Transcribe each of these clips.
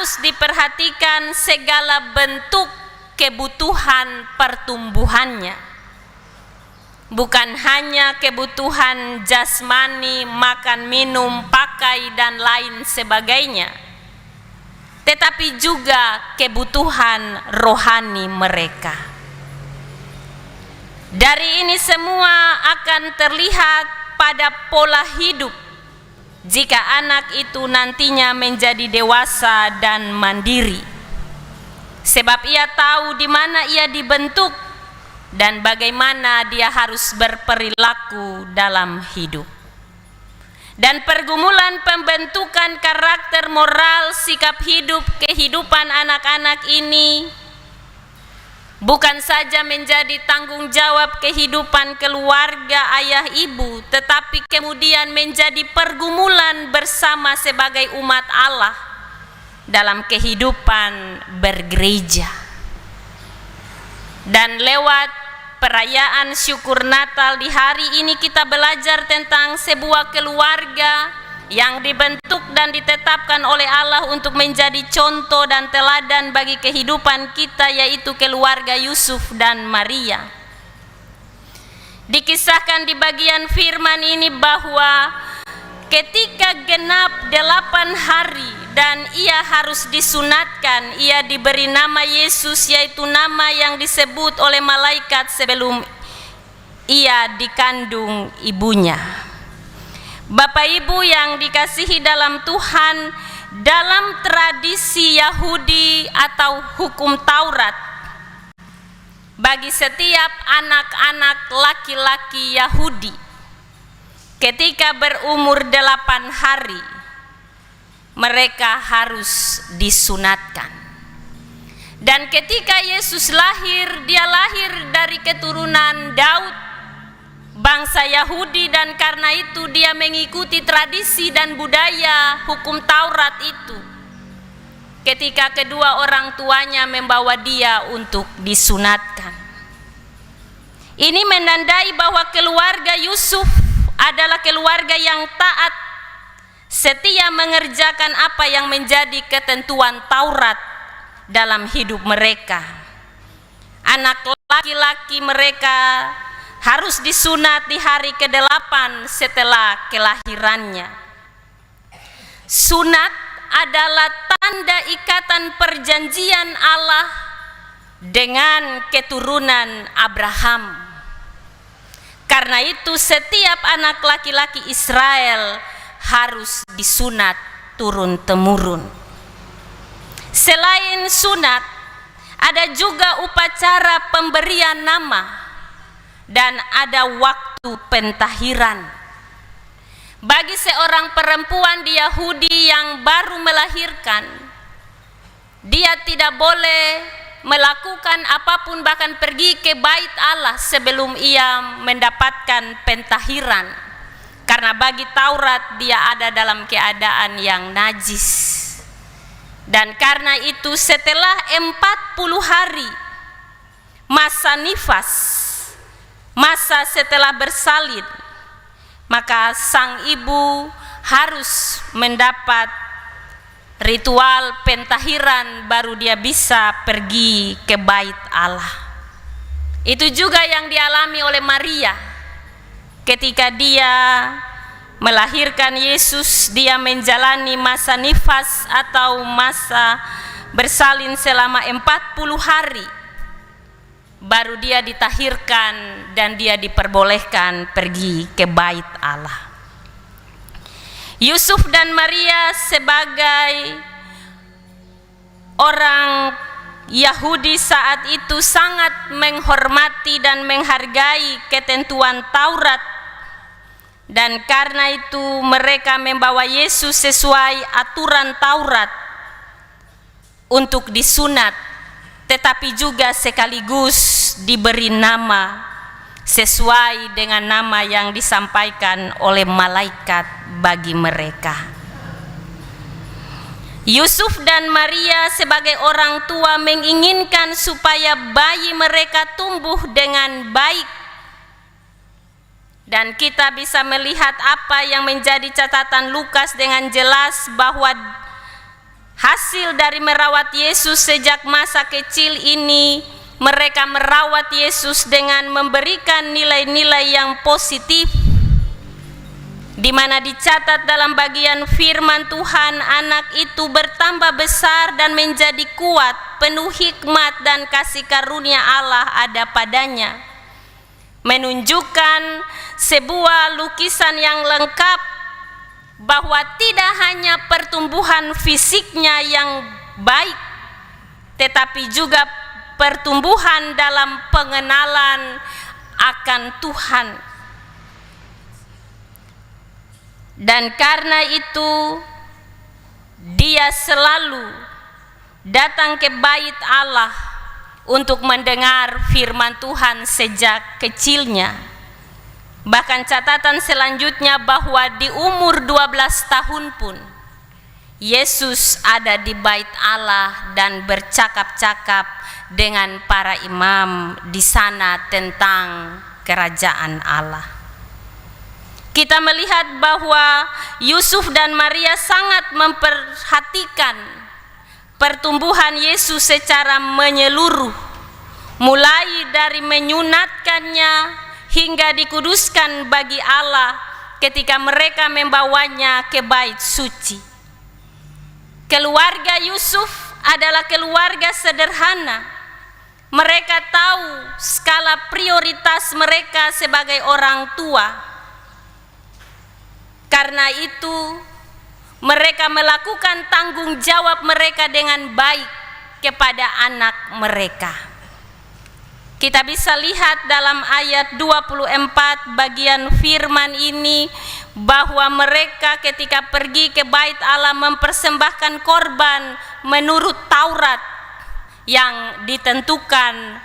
harus diperhatikan segala bentuk kebutuhan pertumbuhannya. Bukan hanya kebutuhan jasmani, makan, minum, pakai, dan lain sebagainya, tetapi juga kebutuhan rohani mereka. Dari ini semua akan terlihat pada pola hidup jika anak itu nantinya menjadi dewasa dan mandiri, sebab ia tahu di mana ia dibentuk dan bagaimana dia harus berperilaku dalam hidup. Dan pergumulan pembentukan karakter moral, sikap hidup, kehidupan anak-anak ini bukan saja menjadi tanggung jawab kehidupan keluarga ayah ibu, tetapi kemudian menjadi pergumulan bersama sebagai umat Allah dalam kehidupan bergereja. Dan lewat perayaan syukur Natal di hari ini kita belajar tentang sebuah keluarga yang dibentuk dan ditetapkan oleh Allah untuk menjadi contoh dan teladan bagi kehidupan kita, yaitu keluarga Yusuf dan Maria. Dikisahkan di bagian firman ini bahwa ketika genap 8 hari dan ia harus disunatkan, ia diberi nama Yesus, yaitu nama yang disebut oleh malaikat sebelum ia dikandung ibunya. Bapak Ibu yang dikasihi dalam Tuhan, dalam tradisi Yahudi atau hukum Taurat, bagi setiap anak-anak laki-laki Yahudi ketika berumur 8 hari mereka harus disunatkan. Dan ketika Yesus lahir, dia lahir dari keturunan Daud, bangsa Yahudi, dan karena itu dia mengikuti tradisi dan budaya hukum Taurat itu. Ketika kedua orang tuanya membawa dia untuk disunatkan, ini menandai bahwa keluarga Yusuf adalah keluarga yang taat, setia mengerjakan apa yang menjadi ketentuan Taurat dalam hidup mereka. Anak laki-laki mereka harus disunat di hari ke-8 setelah kelahirannya. Sunat adalah tanda ikatan perjanjian Allah dengan keturunan Abraham. Karena itu setiap anak laki-laki Israel harus disunat turun-temurun. Selain sunat, ada juga upacara pemberian nama dan ada waktu pentahiran. Bagi seorang perempuan di Yahudi yang baru melahirkan, dia tidak boleh melakukan apapun, bahkan pergi ke bait Allah sebelum ia mendapatkan pentahiran, karena bagi Taurat dia ada dalam keadaan yang najis. Dan karena itu setelah 40 hari masa nifas, masa setelah bersalin, maka sang ibu harus mendapat ritual pentahiran baru dia bisa pergi ke bait Allah. Itu juga yang dialami oleh Maria ketika dia melahirkan Yesus. Dia menjalani masa nifas atau masa bersalin selama 40 hari baru dia ditahirkan dan dia diperbolehkan pergi ke bait Allah. Yusuf dan Maria sebagai orang Yahudi saat itu sangat menghormati dan menghargai ketentuan Taurat, dan karena itu mereka membawa Yesus sesuai aturan Taurat untuk disunat, tetapi juga sekaligus diberi nama sesuai dengan nama yang disampaikan oleh malaikat bagi mereka. Yusuf dan Maria sebagai orang tua menginginkan supaya bayi mereka tumbuh dengan baik. Dan kita bisa melihat apa yang menjadi catatan Lukas dengan jelas bahwa Hasil dari merawat Yesus sejak masa kecil ini, mereka merawat Yesus dengan memberikan nilai-nilai yang positif, di mana dicatat dalam bagian firman Tuhan, anak itu bertambah besar dan menjadi kuat, penuh hikmat dan kasih karunia Allah ada padanya. Menunjukkan sebuah lukisan yang lengkap bahwa tidak hanya pertumbuhan fisiknya yang baik, tetapi juga pertumbuhan dalam pengenalan akan Tuhan. Dan karena itu dia selalu datang ke bait Allah untuk mendengar firman Tuhan sejak kecilnya. Bahkan catatan selanjutnya bahwa di umur 12 tahun pun Yesus ada di bait Allah dan bercakap-cakap dengan para imam di sana tentang kerajaan Allah. Kita melihat bahwa Yusuf dan Maria sangat memperhatikan pertumbuhan Yesus secara menyeluruh, mulai dari menyunatkannya hingga dikuduskan bagi Allah ketika mereka membawanya ke bait suci. Keluarga Yusuf adalah keluarga sederhana. Mereka tahu skala prioritas mereka sebagai orang tua. Karena itu, mereka melakukan tanggung jawab mereka dengan baik kepada anak mereka. Kita bisa lihat dalam ayat 24 bagian firman ini bahwa mereka ketika pergi ke bait Allah mempersembahkan korban menurut Taurat yang ditentukan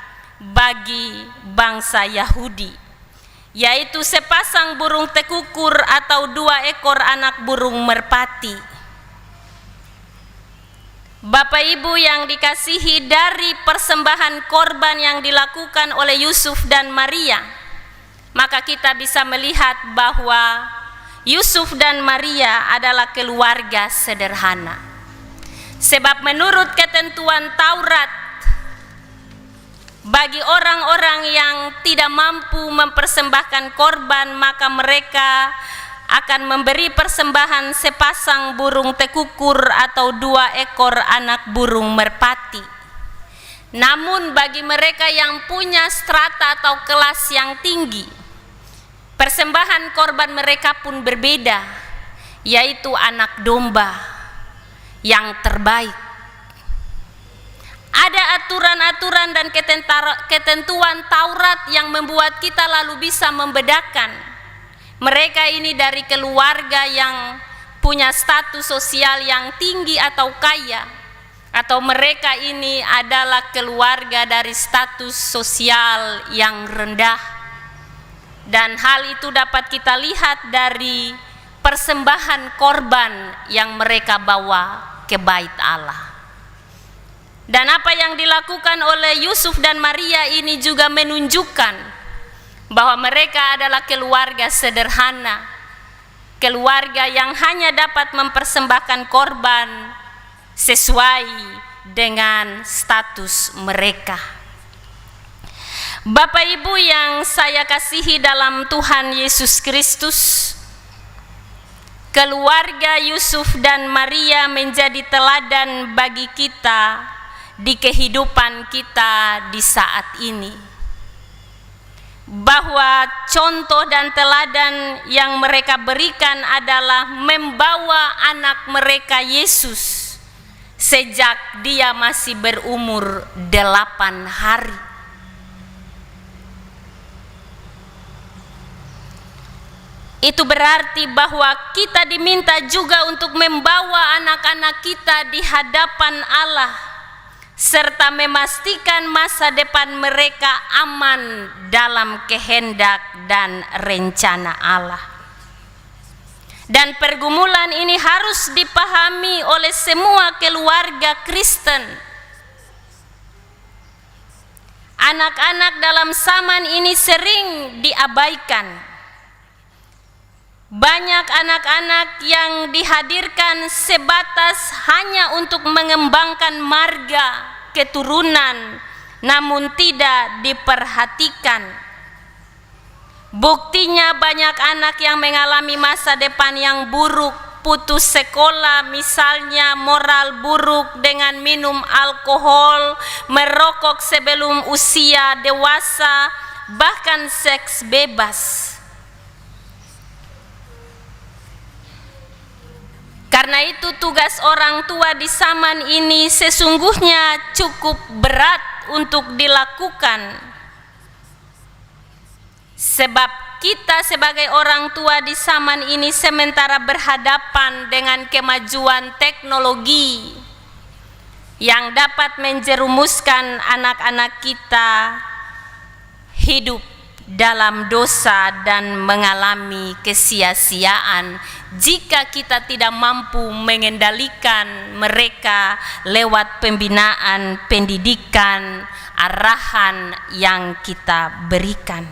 bagi bangsa Yahudi, yaitu sepasang burung tekukur atau 2 ekor anak burung merpati. Bapak Ibu yang dikasihi, dari persembahan korban yang dilakukan oleh Yusuf dan Maria, maka kita bisa melihat bahwa Yusuf dan Maria adalah keluarga sederhana. Sebab menurut ketentuan Taurat, bagi orang-orang yang tidak mampu mempersembahkan korban, maka mereka akan memberi persembahan sepasang burung tekukur atau 2 ekor anak burung merpati. Namun bagi mereka yang punya strata atau kelas yang tinggi, persembahan korban mereka pun berbeda, yaitu anak domba yang terbaik. Ada aturan-aturan dan ketentuan Taurat yang membuat kita lalu bisa membedakan mereka ini dari keluarga yang punya status sosial yang tinggi atau kaya, atau mereka ini adalah keluarga dari status sosial yang rendah. Dan hal itu dapat kita lihat dari persembahan korban yang mereka bawa ke bait Allah. Dan apa yang dilakukan oleh Yusuf dan Maria ini juga menunjukkan bahwa mereka adalah keluarga sederhana, keluarga yang hanya dapat mempersembahkan korban sesuai dengan status mereka. Bapak Ibu yang saya kasihi dalam Tuhan Yesus Kristus, keluarga Yusuf dan Maria menjadi teladan bagi kita di kehidupan kita di saat ini. Bahwa contoh dan teladan yang mereka berikan adalah membawa anak mereka Yesus sejak dia masih berumur 8 hari. Itu berarti bahwa kita diminta juga untuk membawa anak-anak kita di hadapan Allah, serta memastikan masa depan mereka aman dalam kehendak dan rencana Allah. Dan pergumulan ini harus dipahami oleh semua keluarga Kristen. Anak-anak dalam zaman ini sering diabaikan. Banyak anak-anak yang dihadirkan sebatas hanya untuk mengembangkan marga keturunan, namun tidak diperhatikan. Buktinya banyak anak yang mengalami masa depan yang buruk, putus sekolah misalnya, moral buruk dengan minum alkohol, merokok sebelum usia dewasa, bahkan seks bebas. Karena itu tugas orang tua di zaman ini sesungguhnya cukup berat untuk dilakukan. Sebab kita sebagai orang tua di zaman ini sementara berhadapan dengan kemajuan teknologi yang dapat menjerumuskan anak-anak kita hidup dalam dosa dan mengalami kesia-siaan jika kita tidak mampu mengendalikan mereka lewat pembinaan, pendidikan, arahan yang kita berikan.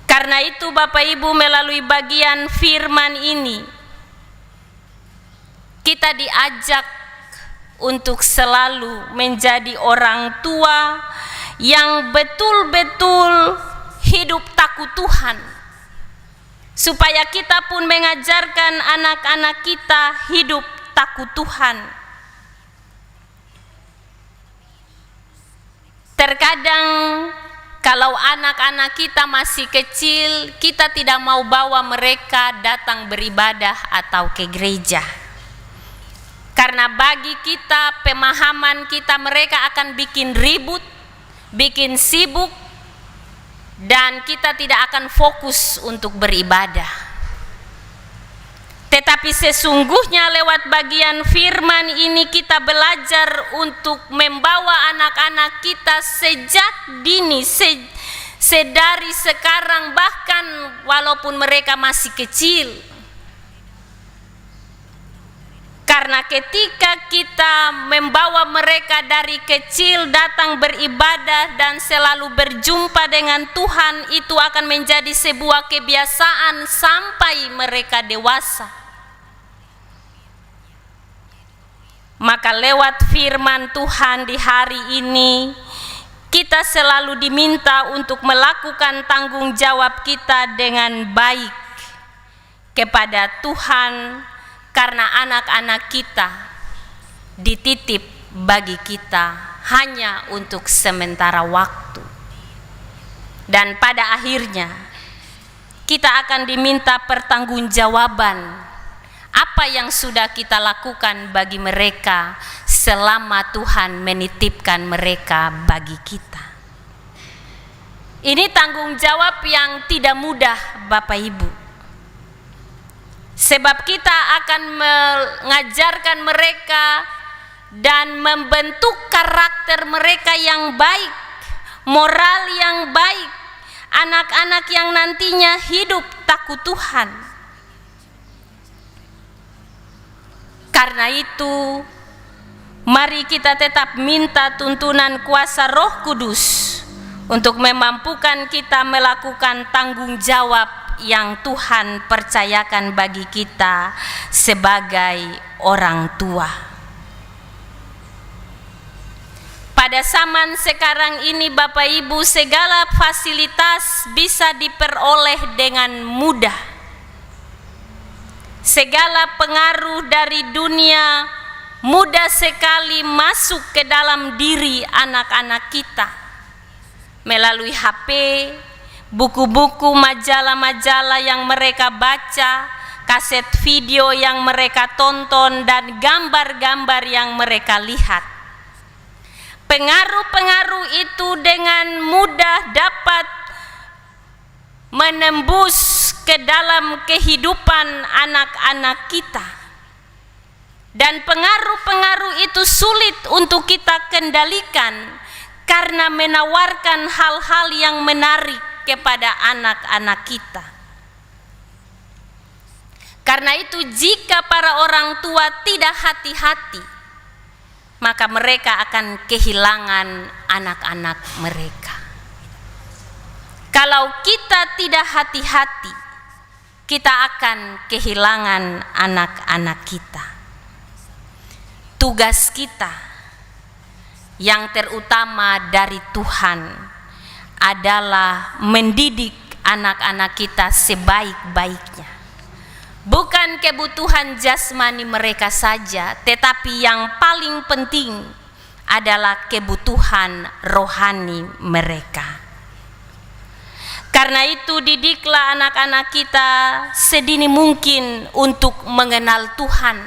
Karena itu Bapak Ibu, melalui bagian firman ini kita diajak untuk selalu menjadi orang tua yang betul-betul hidup takut Tuhan, supaya kita pun mengajarkan anak-anak kita hidup takut Tuhan. Terkadang kalau anak-anak kita masih kecil, kita tidak mau bawa mereka datang beribadah atau ke gereja. Karena bagi kita, pemahaman kita, mereka akan bikin ribut, bikin sibuk, dan kita tidak akan fokus untuk beribadah. Tetapi sesungguhnya lewat bagian firman ini kita belajar untuk membawa anak-anak kita sejak dini, sedari sekarang, bahkan walaupun mereka masih kecil. Karena ketika kita membawa mereka dari kecil datang beribadah dan selalu berjumpa dengan Tuhan, itu akan menjadi sebuah kebiasaan sampai mereka dewasa. Maka lewat firman Tuhan di hari ini, kita selalu diminta untuk melakukan tanggung jawab kita dengan baik kepada Tuhan, karena anak-anak kita dititip bagi kita hanya untuk sementara waktu. Dan pada akhirnya kita akan diminta pertanggungjawaban apa yang sudah kita lakukan bagi mereka selama Tuhan menitipkan mereka bagi kita. Ini tanggung jawab yang tidak mudah Bapak Ibu. Sebab kita akan mengajarkan mereka dan membentuk karakter mereka yang baik, moral yang baik, anak-anak yang nantinya hidup takut Tuhan. Karena itu, mari kita tetap minta tuntunan kuasa Roh Kudus untuk memampukan kita melakukan tanggung jawab yang Tuhan percayakan bagi kita sebagai orang tua. Pada zaman sekarang ini Bapak Ibu, segala fasilitas bisa diperoleh dengan mudah. Segala pengaruh dari dunia mudah sekali masuk ke dalam diri anak-anak kita melalui HP, buku-buku, majalah-majalah yang mereka baca, kaset video yang mereka tonton, dan gambar-gambar yang mereka lihat. Pengaruh-pengaruh itu dengan mudah dapat menembus ke dalam kehidupan anak-anak kita, dan pengaruh-pengaruh itu sulit untuk kita kendalikan karena menawarkan hal-hal yang menarik kepada anak-anak kita. Karena itu jika para orang tua tidak hati-hati, maka mereka akan kehilangan anak-anak mereka. Kalau kita tidak hati-hati, kita akan kehilangan anak-anak kita. Tugas kita yang terutama dari Tuhan adalah mendidik anak-anak kita sebaik-baiknya. Bukan kebutuhan jasmani mereka saja, tetapi yang paling penting adalah kebutuhan rohani mereka. Karena itu didiklah anak-anak kita sedini mungkin untuk mengenal Tuhan.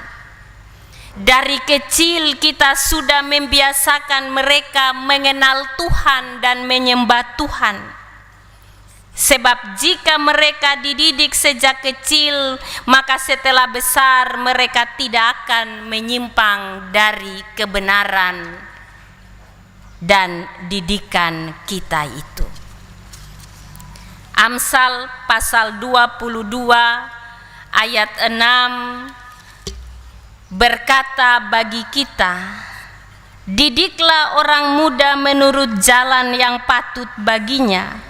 Dari kecil kita sudah membiasakan mereka mengenal Tuhan dan menyembah Tuhan. Sebab jika mereka dididik sejak kecil, maka setelah besar mereka tidak akan menyimpang dari kebenaran dan didikan kita itu. Amsal pasal 22 ayat 6 berkata bagi kita, didiklah orang muda menurut jalan yang patut baginya,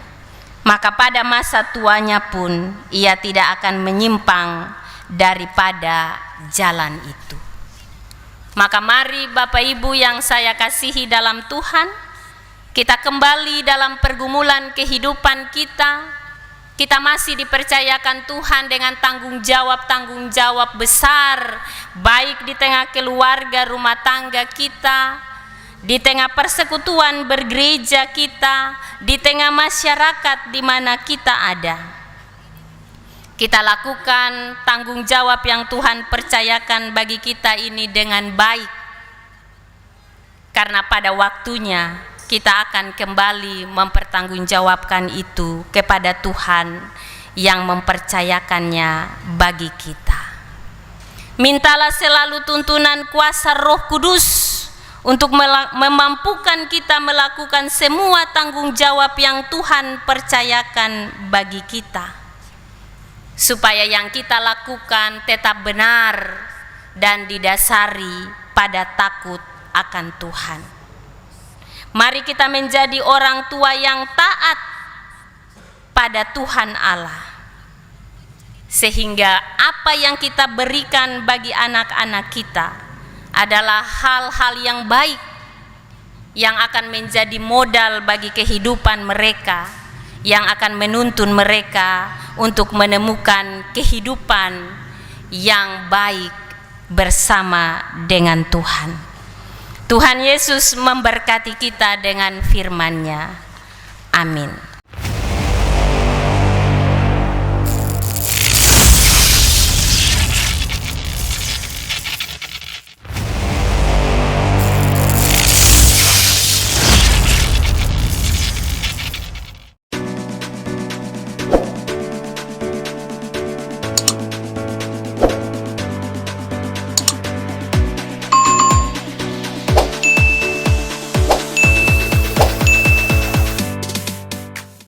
maka pada masa tuanya pun ia tidak akan menyimpang daripada jalan itu. Maka mari Bapak Ibu yang saya kasihi dalam Tuhan, kita kembali dalam pergumulan kehidupan kita. Kita masih dipercayakan Tuhan dengan tanggung jawab besar, baik di tengah keluarga rumah tangga kita, di tengah persekutuan bergereja kita, di tengah masyarakat di mana kita ada. Kita lakukan tanggung jawab yang Tuhan percayakan bagi kita ini dengan baik, karena pada waktunya kita akan kembali mempertanggungjawabkan itu kepada Tuhan yang mempercayakannya bagi kita. Mintalah selalu tuntunan kuasa Roh Kudus untuk memampukan kita melakukan semua tanggung jawab yang Tuhan percayakan bagi kita, supaya yang kita lakukan tetap benar dan didasari pada takut akan Tuhan. Mari kita menjadi orang tua yang taat pada Tuhan Allah, sehingga apa yang kita berikan bagi anak-anak kita adalah hal-hal yang baik yang akan menjadi modal bagi kehidupan mereka, yang akan menuntun mereka untuk menemukan kehidupan yang baik bersama dengan Tuhan. Tuhan Yesus memberkati kita dengan firman-Nya. Amin.